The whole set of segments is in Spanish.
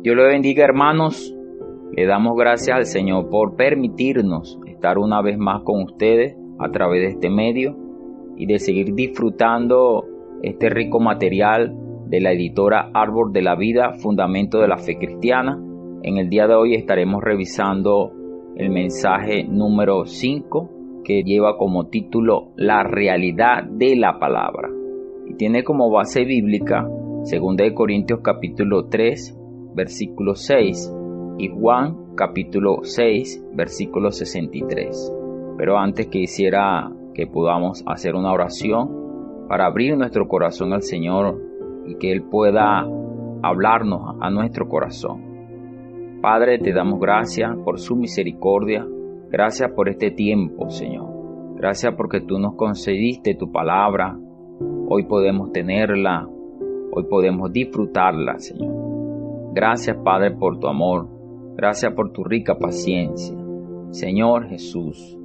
Dios le bendiga, hermanos. Le damos gracias al Señor por permitirnos estar una vez más con ustedes a través de este medio y de seguir disfrutando este rico material de la editora Árbol de la Vida, Fundamento de la Fe Cristiana. En el día de hoy estaremos revisando el mensaje número 5, que lleva como título La realidad de la palabra. Y tiene como base bíblica 2 Corintios capítulo 3, versículo 6 y Juan capítulo 6, versículo 63. Pero antes quisiera que podamos hacer una oración para abrir nuestro corazón al Señor y que Él pueda hablarnos a nuestro corazón. Padre, te damos gracias por su misericordia. Gracias por este tiempo, Señor. Gracias porque tú nos concediste tu palabra. Hoy podemos tenerla. Hoy podemos disfrutarla, Señor. Gracias, Padre, por tu amor. Gracias por tu rica paciencia. Señor Jesús,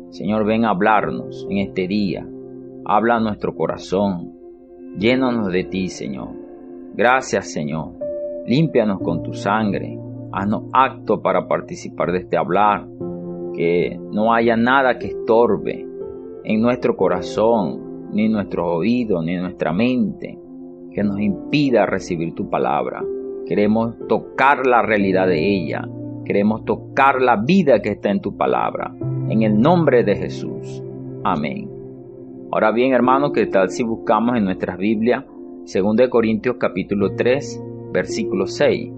Señor, ven a hablarnos en este día. Habla a nuestro corazón. Llénanos de ti, Señor. Gracias, Señor. Límpianos con tu sangre. Haznos aptos para participar de este hablar. Que no haya nada que estorbe en nuestro corazón, ni en nuestros oídos, ni en nuestra mente, que nos impida recibir tu palabra. Queremos tocar la realidad de ella. Queremos tocar la vida que está en tu palabra. En el nombre de Jesús. Amén. Ahora bien, hermanos, ¿qué tal si buscamos en nuestras Biblias 2 Corintios capítulo 3, versículo 6,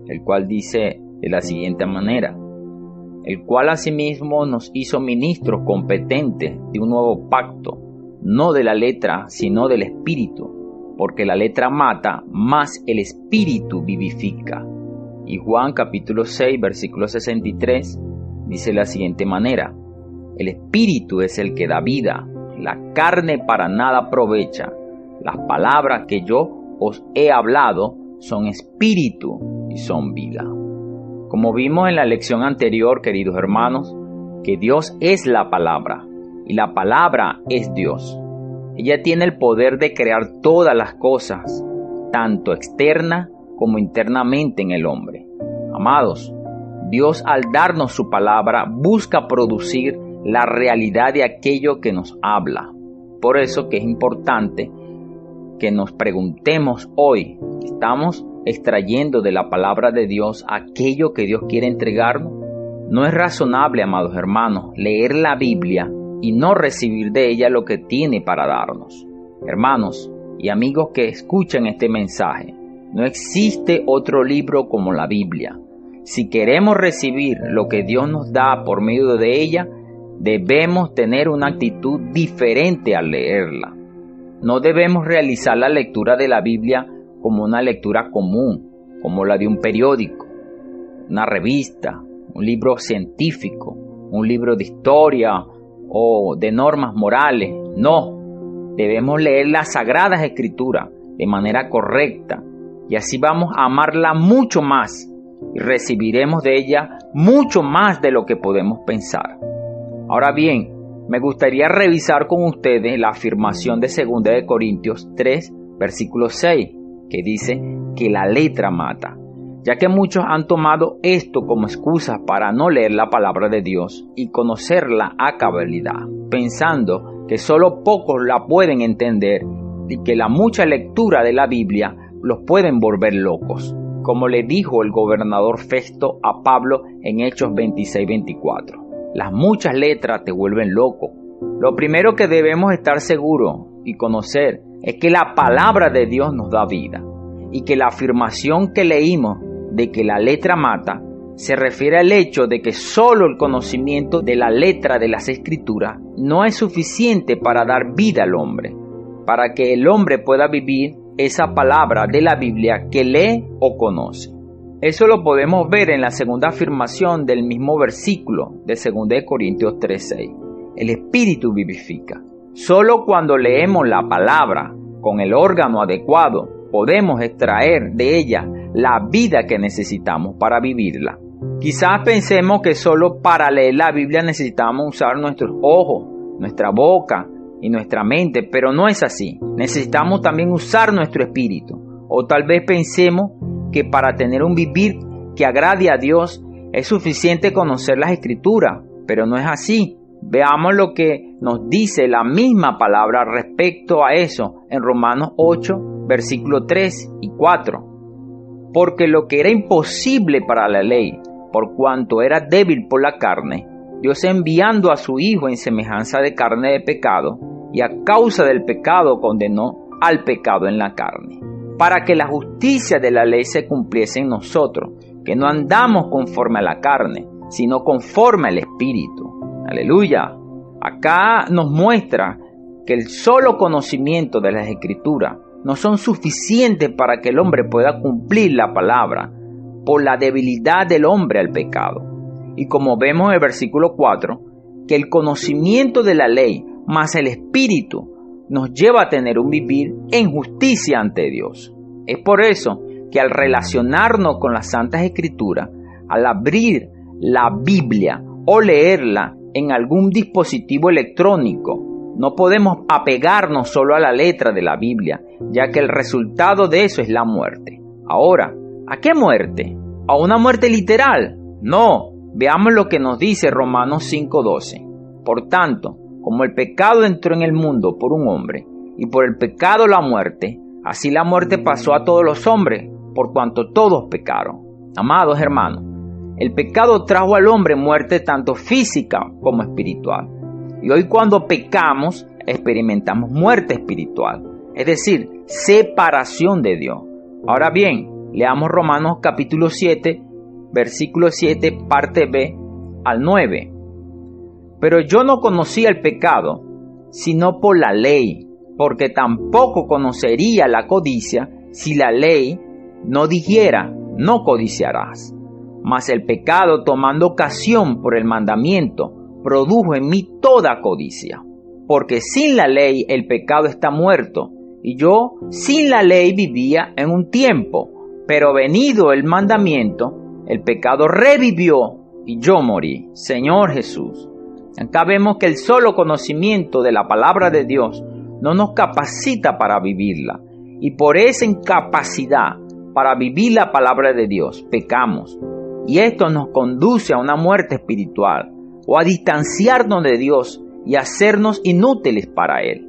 el cual dice de la siguiente manera: el cual asimismo nos hizo ministros competentes de un nuevo pacto, no de la letra, sino del Espíritu, porque la letra mata, mas el Espíritu vivifica. Y Juan capítulo 6, versículo 63, dice de la siguiente manera: el Espíritu es el que da vida, la carne para nada aprovecha. Las palabras que yo os he hablado son espíritu y son vida. Como vimos en la lección anterior, queridos hermanos, que Dios es la palabra y la palabra es Dios. Ella tiene el poder de crear todas las cosas, tanto externa como internamente en el hombre. Amados, Dios al darnos su palabra busca producir la realidad de aquello que nos habla. Por eso que es importante que nos preguntemos hoy, ¿estamos extrayendo de la palabra de Dios aquello que Dios quiere entregarnos? No es razonable, amados hermanos, leer la Biblia y no recibir de ella lo que tiene para darnos. Hermanos y amigos que escuchan este mensaje, no existe otro libro como la Biblia. Si queremos recibir lo que Dios nos da por medio de ella, debemos tener una actitud diferente al leerla. No debemos realizar la lectura de la Biblia como una lectura común, como la de un periódico, una revista, un libro científico, un libro de historia o de normas morales. No, debemos leer las Sagradas Escrituras de manera correcta y así vamos a amarla mucho más y recibiremos de ella mucho más de lo que podemos pensar. Ahora bien, me gustaría revisar con ustedes la afirmación de 2 Corintios 3, versículo 6, que dice que la letra mata, ya que muchos han tomado esto como excusa para no leer la palabra de Dios y conocerla a cabalidad, pensando que solo pocos la pueden entender y que la mucha lectura de la Biblia los pueden volver locos, como le dijo el gobernador Festo a Pablo en Hechos 26-24. Las muchas letras te vuelven loco. Lo primero que debemos estar seguros y conocer es que la palabra de Dios nos da vida y que la afirmación que leímos de que la letra mata se refiere al hecho de que solo el conocimiento de la letra de las Escrituras no es suficiente para dar vida al hombre, para que el hombre pueda vivir esa palabra de la Biblia que lee o conoce. Eso lo podemos ver en la segunda afirmación del mismo versículo de 2 Corintios 3:6. El Espíritu vivifica. Solo cuando leemos la palabra con el órgano adecuado podemos extraer de ella la vida que necesitamos para vivirla. Quizás pensemos que solo para leer la Biblia necesitamos usar nuestros ojos, nuestra boca y nuestra mente, pero no es así. Necesitamos también usar nuestro espíritu. O tal vez pensemos que para tener un vivir que agrade a Dios es suficiente conocer las Escrituras, pero no es así. Veamos lo que nos dice la misma palabra respecto a eso en Romanos 8, versículos 3 y 4. Porque lo que era imposible para la ley, por cuanto era débil por la carne, Dios enviando a su Hijo en semejanza de carne de pecado, y a causa del pecado condenó al pecado en la carne, para que la justicia de la ley se cumpliese en nosotros, que no andamos conforme a la carne, sino conforme al Espíritu. Aleluya. Acá nos muestra que el solo conocimiento de las Escrituras no son suficientes para que el hombre pueda cumplir la palabra por la debilidad del hombre al pecado. Y como vemos en el versículo 4, que el conocimiento de la ley más el Espíritu nos lleva a tener un vivir en justicia ante Dios. Es por eso que al relacionarnos con las Santas Escrituras, al abrir la Biblia o leerla en algún dispositivo electrónico, no podemos apegarnos solo a la letra de la Biblia, ya que el resultado de eso es la muerte. Ahora, ¿a qué muerte? ¿A una muerte literal? No, veamos lo que nos dice Romanos 5:12. Por tanto, como el pecado entró en el mundo por un hombre, y por el pecado la muerte, así la muerte pasó a todos los hombres, por cuanto todos pecaron. Amados hermanos, el pecado trajo al hombre muerte tanto física como espiritual. Y hoy cuando pecamos, experimentamos muerte espiritual, es decir, separación de Dios. Ahora bien, leamos Romanos capítulo 7, versículo 7, parte B al 9. Pero yo no conocía el pecado, sino por la ley, porque tampoco conocería la codicia si la ley no dijera, no codiciarás. Mas el pecado, tomando ocasión por el mandamiento, produjo en mí toda codicia. Porque sin la ley el pecado está muerto, y yo sin la ley vivía en un tiempo, pero venido el mandamiento, el pecado revivió y yo morí. Señor Jesús. Acá vemos que el solo conocimiento de la palabra de Dios no nos capacita para vivirla, y por esa incapacidad para vivir la palabra de Dios pecamos, y esto nos conduce a una muerte espiritual o a distanciarnos de Dios y hacernos inútiles para Él.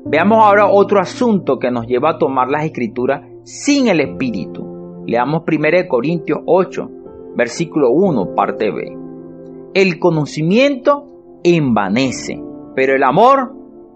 Veamos ahora otro asunto que nos lleva a tomar las Escrituras sin el Espíritu. Leamos 1 Corintios 8, versículo 1, parte B. El conocimiento envanece, pero el amor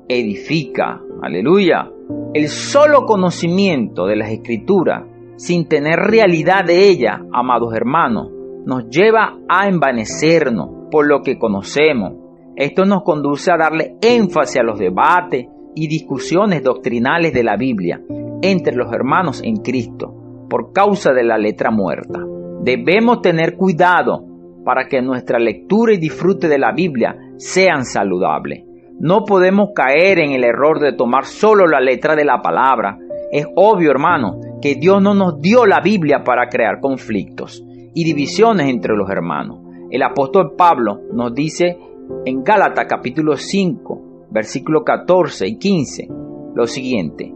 edifica. Aleluya. El solo conocimiento de las Escrituras, sin tener realidad de ellas, amados hermanos, nos lleva a envanecernos por lo que conocemos. Esto nos conduce a darle énfasis a los debates y discusiones doctrinales de la Biblia entre los hermanos en Cristo por causa de la letra muerta. Debemos tener cuidado para que nuestra lectura y disfrute de la Biblia sean saludables. No podemos caer en el error de tomar solo la letra de la palabra. Es obvio, hermano, que Dios no nos dio la Biblia para crear conflictos y divisiones entre los hermanos. El apóstol Pablo nos dice en Gálatas capítulo 5, versículos 14 y 15, lo siguiente: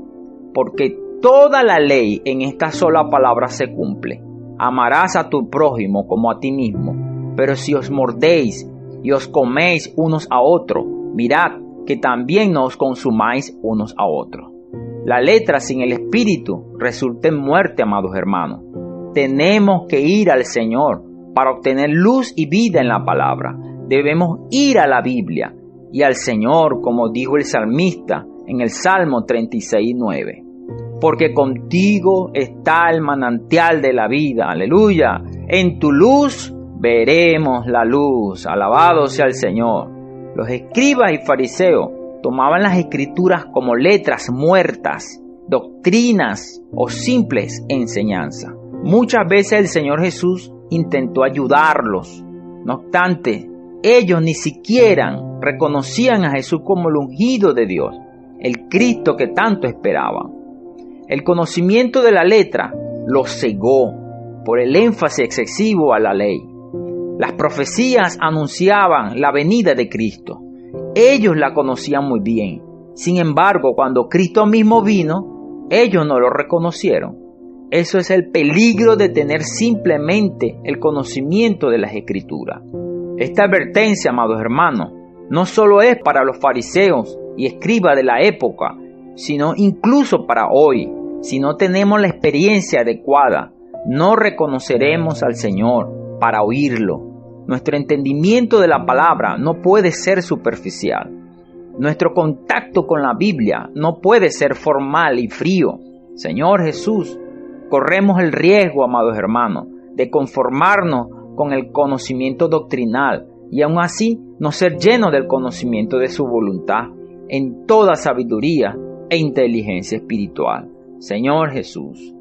porque toda la ley en esta sola palabra se cumple. Amarás a tu prójimo como a ti mismo. Pero si os mordéis y os coméis unos a otros, mirad que también no os consumáis unos a otros. La letra sin el Espíritu resulta en muerte, amados hermanos. Tenemos que ir al Señor para obtener luz y vida en la palabra. Debemos ir a la Biblia y al Señor, como dijo el salmista en el Salmo 36:9. Porque contigo está el manantial de la vida. Aleluya. En tu luz veremos la luz. Alabado sea el Señor. Los escribas y fariseos tomaban las Escrituras como letras muertas, doctrinas o simples enseñanzas. Muchas veces el Señor Jesús intentó ayudarlos. No obstante, ellos ni siquiera reconocían a Jesús como el ungido de Dios, el Cristo que tanto esperaban. El conocimiento de la letra los cegó por el énfasis excesivo a la ley. Las profecías anunciaban la venida de Cristo. Ellos la conocían muy bien. Sin embargo, cuando Cristo mismo vino, ellos no lo reconocieron. Eso es el peligro de tener simplemente el conocimiento de las Escrituras. Esta advertencia, amados hermanos, no solo es para los fariseos y escribas de la época, sino incluso para hoy. Si no tenemos la experiencia adecuada, no reconoceremos al Señor para oírlo. Nuestro entendimiento de la palabra no puede ser superficial. Nuestro contacto con la Biblia no puede ser formal y frío. Señor Jesús, corremos el riesgo, amados hermanos, de conformarnos con el conocimiento doctrinal y aún así no ser llenos del conocimiento de su voluntad en toda sabiduría e inteligencia espiritual. Señor Jesús,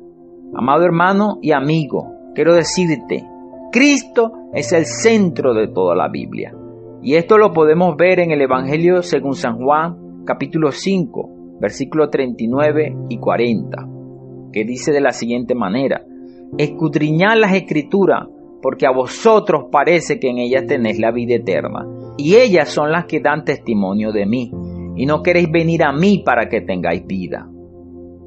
amado hermano y amigo, quiero decirte, Cristo es el centro de toda la Biblia. Y esto lo podemos ver en el Evangelio según San Juan, capítulo 5, versículos 39 y 40, que dice de la siguiente manera: escudriñad las Escrituras, porque a vosotros parece que en ellas tenéis la vida eterna, y ellas son las que dan testimonio de mí, y no queréis venir a mí para que tengáis vida.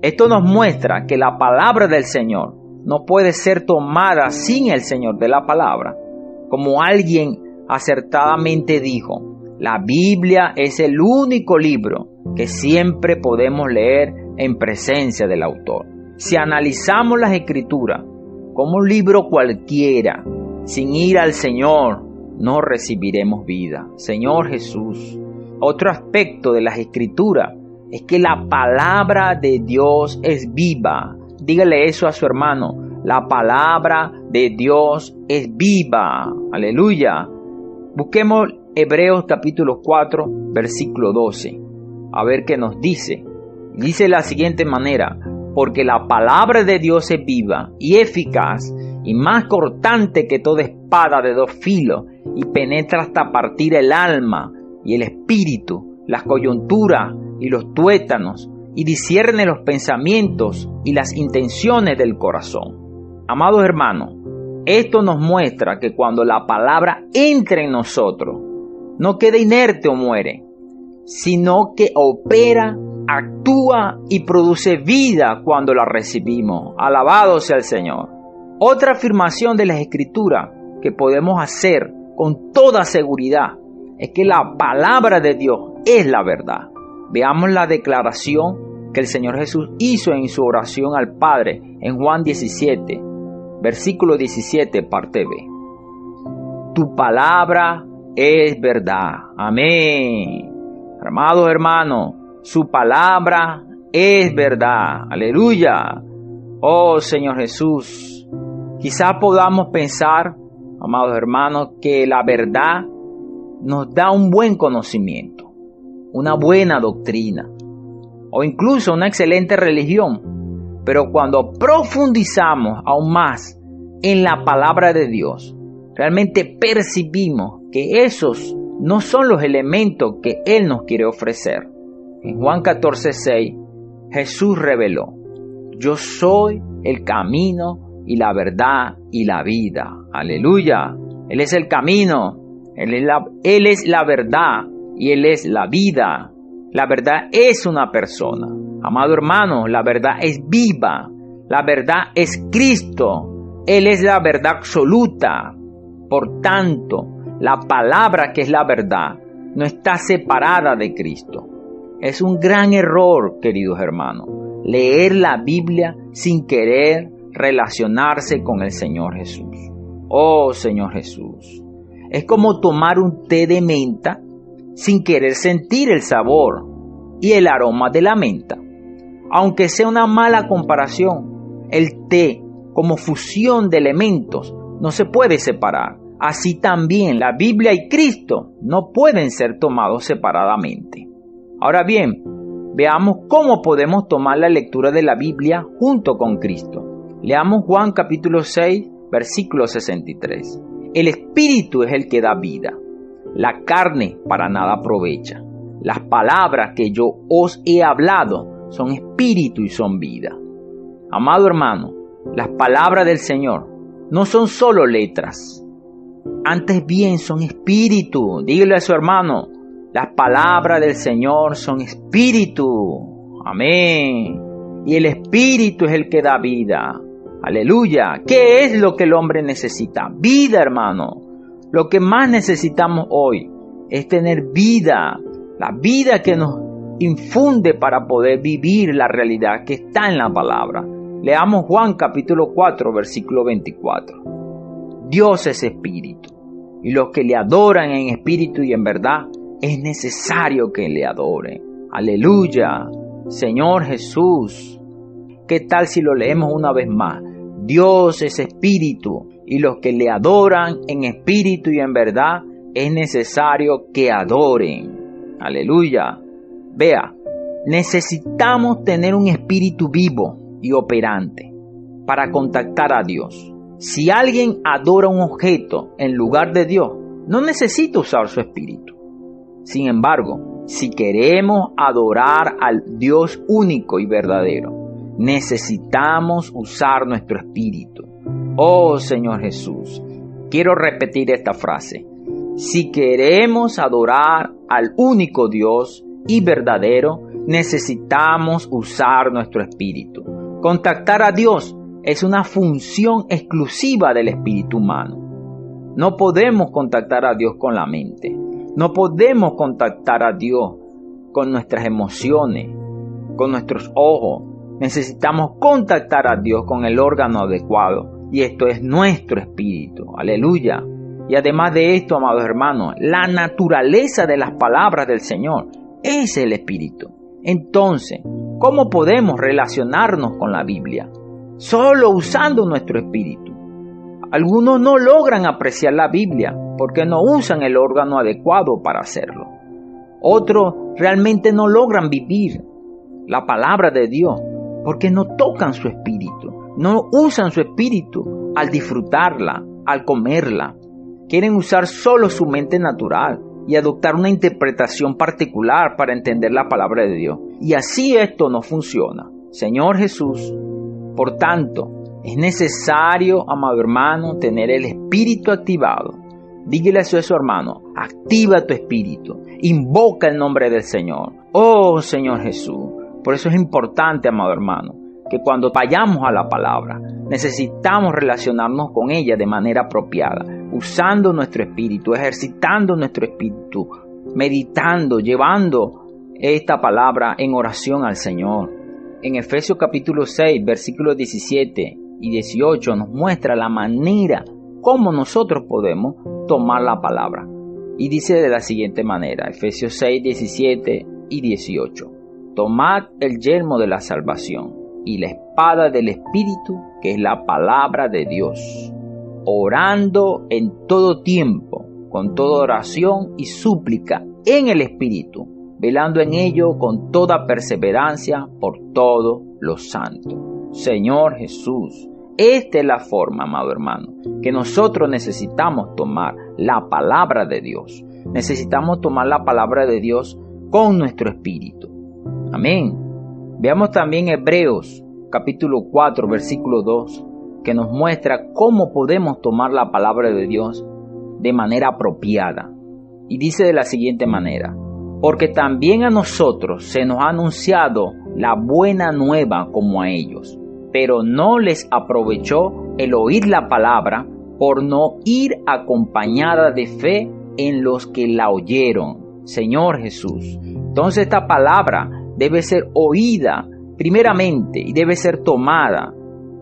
Esto nos muestra que la palabra del Señor no puede ser tomada sin el Señor de la palabra. Como alguien acertadamente dijo, la Biblia es el único libro que siempre podemos leer en presencia del autor. Si analizamos las Escrituras como un libro cualquiera, sin ir al Señor, no recibiremos vida. Señor Jesús. Otro aspecto de las Escrituras es que la palabra de Dios es viva. Dígale eso a su hermano. La palabra de Dios es viva. Aleluya. Busquemos Hebreos capítulo 4, versículo 12. A ver qué nos dice. Dice de la siguiente manera: porque la palabra de Dios es viva y eficaz y más cortante que toda espada de dos filos y penetra hasta partir el alma y el espíritu, las coyunturas y los tuétanos, y discierne los pensamientos y las intenciones del corazón. Amados hermanos, esto nos muestra que cuando la palabra entra en nosotros, no queda inerte o muere, sino que opera, actúa y produce vida cuando la recibimos. Alabado sea el Señor. Otra afirmación de las Escrituras que podemos hacer con toda seguridad es que la palabra de Dios es la verdad. Veamos la declaración que el Señor Jesús hizo en su oración al Padre en Juan 17, versículo 17, parte B. Tu palabra es verdad. Amén. Amados hermanos, su palabra es verdad. Aleluya. Oh Señor Jesús. Quizás podamos pensar, amados hermanos, que la verdad nos da un buen conocimiento, una buena doctrina o incluso una excelente religión. Pero cuando profundizamos aún más en la palabra de Dios, realmente percibimos que esos no son los elementos que Él nos quiere ofrecer. En Juan 14:6, Jesús reveló: yo soy el camino y la verdad y la vida. Aleluya. Él es el camino, Él es la verdad y Él es la vida. La verdad es una persona. Amado hermano, la verdad es viva. La verdad es Cristo. Él es la verdad absoluta. Por tanto, la palabra que es la verdad no está separada de Cristo. Es un gran error, queridos hermanos, leer la Biblia sin querer relacionarse con el Señor Jesús. Oh Señor Jesús. Es como tomar un té de menta sin querer sentir el sabor y el aroma de la menta. Aunque sea una mala comparación, el té como fusión de elementos no se puede separar. Así también la Biblia y Cristo no pueden ser tomados separadamente. Ahora bien, veamos cómo podemos tomar la lectura de la Biblia junto con Cristo. Leamos Juan capítulo 6, versículo 63. El Espíritu es el que da vida. La carne para nada aprovecha. Las palabras que yo os he hablado son espíritu y son vida. Amado hermano, las palabras del Señor no son solo letras. Antes bien son espíritu. Dígale a su hermano, las palabras del Señor son espíritu. Amén. Y el Espíritu es el que da vida. Aleluya. ¿Qué es lo que el hombre necesita? Vida, hermano. Lo que más necesitamos hoy es tener vida. La vida que nos infunde para poder vivir la realidad que está en la palabra. Leamos Juan capítulo 4, versículo 24. Dios es espíritu, y los que le adoran en espíritu y en verdad, es necesario que le adoren. Aleluya. Señor Jesús. ¿Qué tal si lo leemos una vez más? Dios es espíritu, y los que le adoran en espíritu y en verdad, es necesario que adoren. Aleluya. Vea, necesitamos tener un espíritu vivo y operante para contactar a Dios. Si alguien adora un objeto en lugar de Dios, no necesita usar su espíritu. Sin embargo, si queremos adorar al Dios único y verdadero, necesitamos usar nuestro espíritu. Oh Señor Jesús, quiero repetir esta frase. Si queremos adorar al único Dios y verdadero, necesitamos usar nuestro espíritu. Contactar a Dios es una función exclusiva del espíritu humano. No podemos contactar a Dios con la mente. No podemos contactar a Dios con nuestras emociones, con nuestros ojos. Necesitamos contactar a Dios con el órgano adecuado, y esto es nuestro espíritu. Aleluya. Y además de esto, amados hermanos, la naturaleza de las palabras del Señor es el espíritu. Entonces, ¿cómo podemos relacionarnos con la Biblia? Solo usando nuestro espíritu. Algunos no logran apreciar la Biblia porque no usan el órgano adecuado para hacerlo. Otros realmente no logran vivir la palabra de Dios porque no tocan su espíritu, no usan su espíritu al disfrutarla, al comerla. Quieren usar solo su mente natural y adoptar una interpretación particular para entender la palabra de Dios. Y así esto no funciona. Señor Jesús, por tanto, es necesario, amado hermano, tener el espíritu activado. Dígale eso a su hermano, activa tu espíritu, invoca el nombre del Señor. Oh Señor Jesús, por eso es importante, amado hermano, que cuando vayamos a la palabra, necesitamos relacionarnos con ella de manera apropiada, usando nuestro espíritu, ejercitando nuestro espíritu, meditando, llevando esta palabra en oración al Señor. En Efesios capítulo 6, versículos 17 y 18 nos muestra la manera como nosotros podemos tomar la palabra. Y dice de la siguiente manera, Efesios 6, 17 y 18. Tomad el yelmo de la salvación y la espada del Espíritu, que es la palabra de Dios, orando en todo tiempo, con toda oración y súplica en el Espíritu, velando en ello con toda perseverancia por todos los santos. Señor Jesús, esta es la forma, amado hermano, que nosotros necesitamos tomar la palabra de Dios. Necesitamos tomar la palabra de Dios con nuestro espíritu. Amén. Veamos también Hebreos capítulo 4, versículo 2, que nos muestra cómo podemos tomar la palabra de Dios de manera apropiada. Y dice de la siguiente manera: porque también a nosotros se nos ha anunciado la buena nueva como a ellos, pero no les aprovechó el oír la palabra por no ir acompañada de fe en los que la oyeron. Señor Jesús. Entonces esta palabra debe ser oída primeramente y debe ser tomada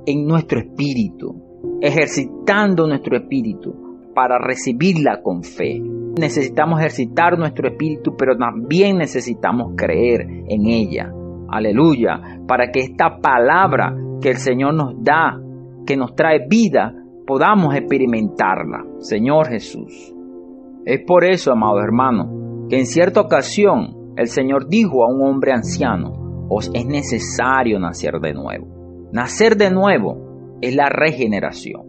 en nuestro espíritu, ejercitando nuestro espíritu para recibirla con fe. Necesitamos ejercitar nuestro espíritu, pero también necesitamos creer en ella. Aleluya. Para que esta palabra que el Señor nos da, que nos trae vida, podamos experimentarla. Señor Jesús. Es por eso, amado hermano, que en cierta ocasión el Señor dijo a un hombre anciano: os es necesario nacer de nuevo. Nacer de nuevo es la regeneración,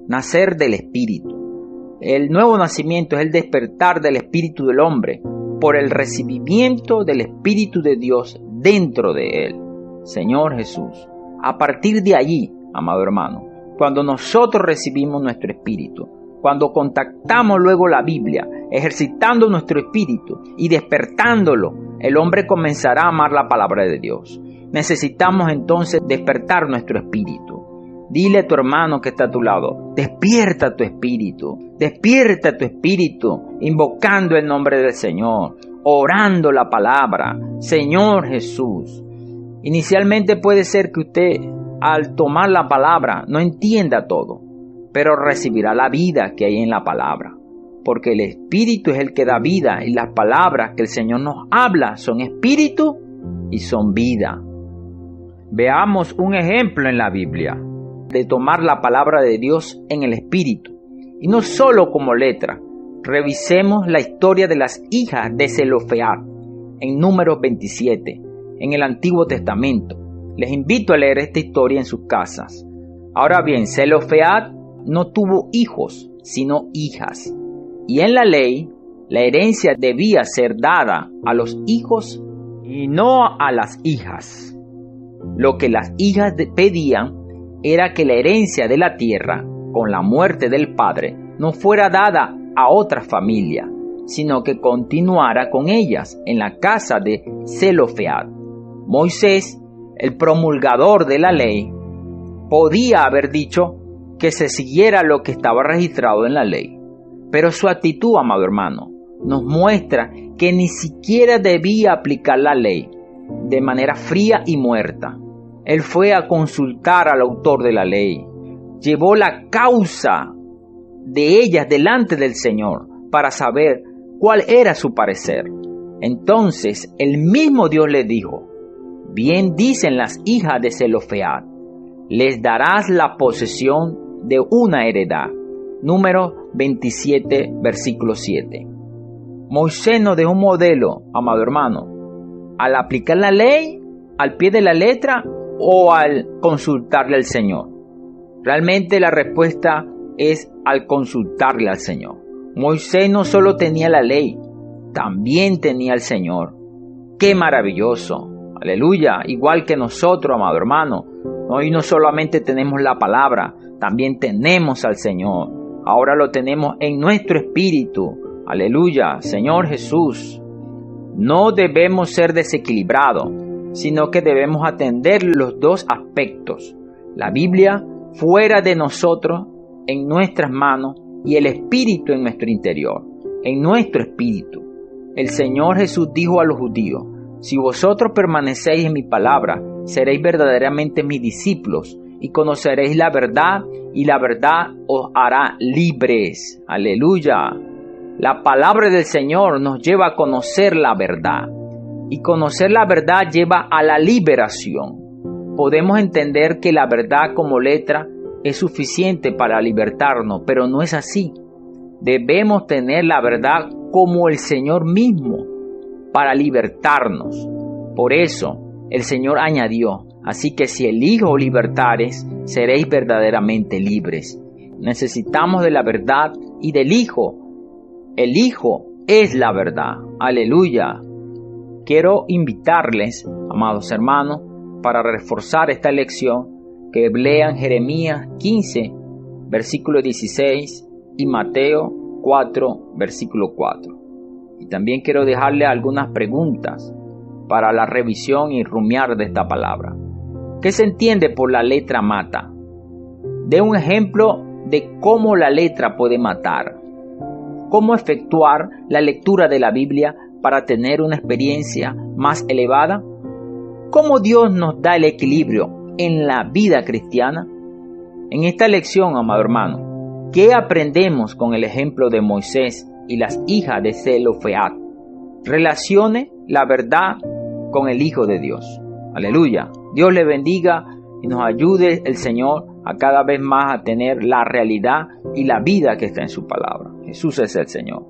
nacer del Espíritu. El nuevo nacimiento es el despertar del espíritu del hombre por el recibimiento del Espíritu de Dios dentro de él. Señor Jesús, a partir de allí, amado hermano, cuando nosotros recibimos nuestro espíritu, cuando contactamos luego la Biblia, ejercitando nuestro espíritu y despertándolo, el hombre comenzará a amar la palabra de Dios. Necesitamos entonces despertar nuestro espíritu. Dile a tu hermano que está a tu lado, despierta tu espíritu, invocando el nombre del Señor, orando la palabra, Señor Jesús. Inicialmente puede ser que usted, al tomar la palabra, no entienda todo, pero recibirá la vida que hay en la palabra, porque el Espíritu es el que da vida y las palabras que el Señor nos habla son espíritu y son vida. Veamos un ejemplo en la Biblia de tomar la palabra de Dios en el espíritu y no solo como letra. Revisemos la historia de las hijas de Zelofead en Números 27 en el Antiguo Testamento. Les invito a leer esta historia en sus casas. Ahora bien, Zelofead no tuvo hijos, sino hijas. Y en la ley, la herencia debía ser dada a los hijos y no a las hijas. Lo que las hijas pedían era que la herencia de la tierra, con la muerte del padre, no fuera dada a otra familia, sino que continuara con ellas en la casa de Zelofead. Moisés, el promulgador de la ley, podía haber dicho que se siguiera lo que estaba registrado en la ley. Pero su actitud, amado hermano, nos muestra que ni siquiera debía aplicar la ley de manera fría y muerta. Él fue a consultar al autor de la ley, llevó la causa de ellas delante del Señor para saber cuál era su parecer. Entonces el mismo Dios le dijo: bien dicen las hijas de Zelofead, les darás la posesión de una heredad. Número 27, versículo 7. Moisés nos dejó un modelo, amado hermano, al aplicar la ley al pie de la letra o al consultarle al Señor. Realmente la respuesta es al consultarle al Señor. Moisés no solo tenía la ley, también tenía al Señor. ¡Qué maravilloso! Aleluya, igual que nosotros, amado hermano. Hoy no solamente tenemos la palabra, también tenemos al Señor. Ahora lo tenemos en nuestro espíritu. Aleluya, Señor Jesús. No debemos ser desequilibrados, sino que debemos atender los dos aspectos. La Biblia fuera de nosotros, en nuestras manos, y el Espíritu en nuestro interior, en nuestro espíritu. El Señor Jesús dijo a los judíos: si vosotros permanecéis en mi palabra, seréis verdaderamente mis discípulos y conoceréis la verdad, y la verdad os hará libres. Aleluya. La palabra del Señor nos lleva a conocer la verdad, y conocer la verdad lleva a la liberación. Podemos entender que la verdad como letra es suficiente para libertarnos, pero no es así. Debemos tener la verdad como el Señor mismo para libertarnos. Por eso el Señor añadió: así que si el Hijo libertares, seréis verdaderamente libres. Necesitamos de la verdad y del Hijo. El Hijo es la verdad. Aleluya. Quiero invitarles, amados hermanos, para reforzar esta lección, que lean Jeremías 15, versículo 16 y Mateo 4, versículo 4. Y también quiero dejarle algunas preguntas para la revisión y rumiar de esta palabra. ¿Qué se entiende por la letra mata? Dé un ejemplo de cómo la letra puede matar. ¿Cómo efectuar la lectura de la Biblia para tener una experiencia más elevada? ¿Cómo Dios nos da el equilibrio en la vida cristiana? En esta lección, amado hermano, ¿qué aprendemos con el ejemplo de Moisés y las hijas de Zelofead? Relacione la verdad con el Hijo de Dios. Aleluya. Dios le bendiga y nos ayude el Señor a cada vez más a tener la realidad y la vida que está en su palabra. Jesús es el Señor.